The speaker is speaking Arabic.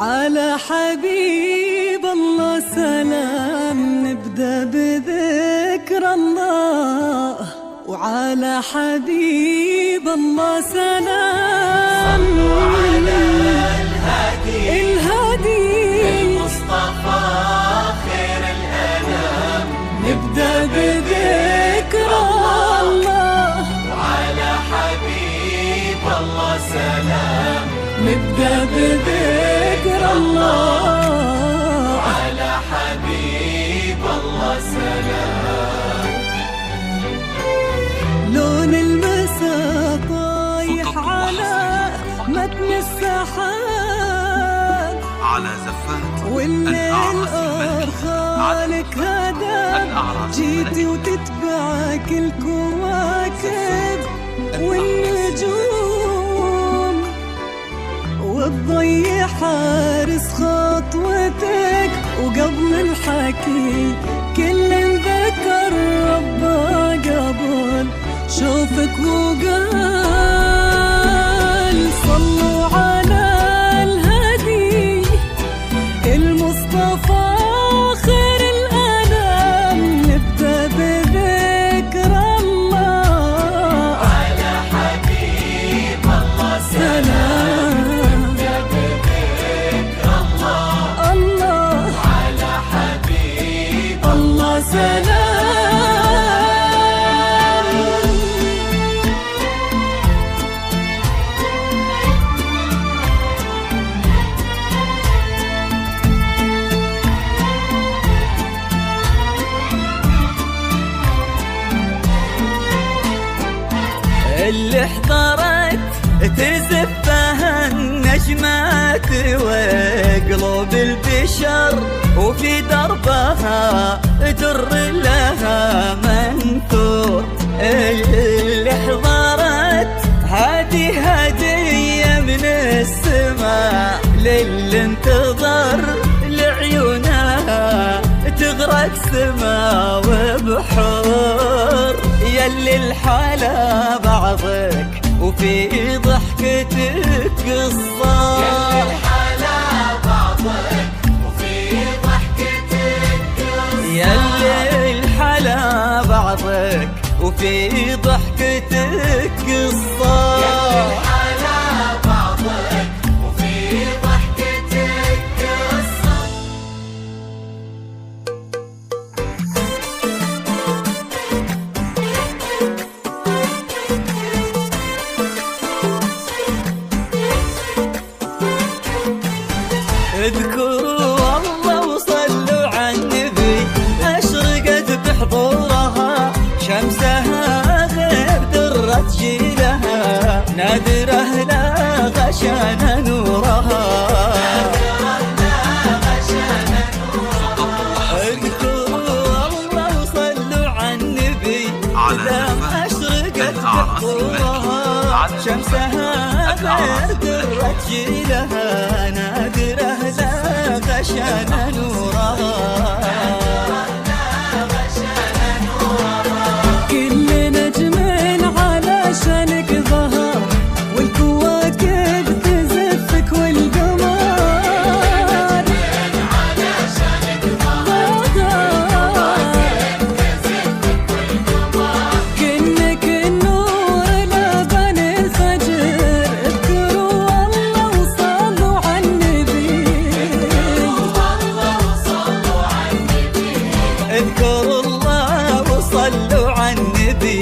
وعلى حبيب الله سلام. نبدأ بذكر الله وعلى حبيب الله سلام. صلوا على الهادي المصطفى خير الأنام. نبدأ بذكر الله وعلى حبيب الله سلام. نبدأ بذكر الله وعلى حبيب الله سلام. لون المساء طايح على متن السحاب، على زفات والليل أرخالك هداب. جيتي وتتبعك الكواكب والنجوم، والضي حارس خطوتك. وقبل الحكي كل ذكر ربه قبل شوفك وقال صلوا على الهادي المصطفى خير الأنام. نبدأ بذكر الله على حبيب الله سلام. نبدأ بذكر الله الله على حبيب الله سلام. اللي حضرت تزفها النجمات وقلوب البشر، وفي دربها در لها منثور. اللي حضرت هذه هدية من السماء للي انتظر لعيونها تغرق سما وبحور. يلي الحلا بعضك وفي ضحكتك قصة. يلي الحلا بعضك وفي ضحكتك قصة. يلي الحلا بعضك وفي ضحكتك قصة. يلي الحلا بعضك وفي ضحكتك قصة. اذكروا الله وصلوا على النبي، أشرقت بحضورها شمسها غير درة جيلها. نادره لا غشان نورها. اذكروا الله وصلوا على النبي، دام أشرقت بحضورها شمسها غير درة جيلها. نادره لا غشان نورها. كل نجم علشانك ظهر، والكواكب تزفك والقمر علشانك ظهر. كأنك النور لبن الفجر. اذكروا الله وصلوا على النبي. اذكروا الله وصلوا على النبي.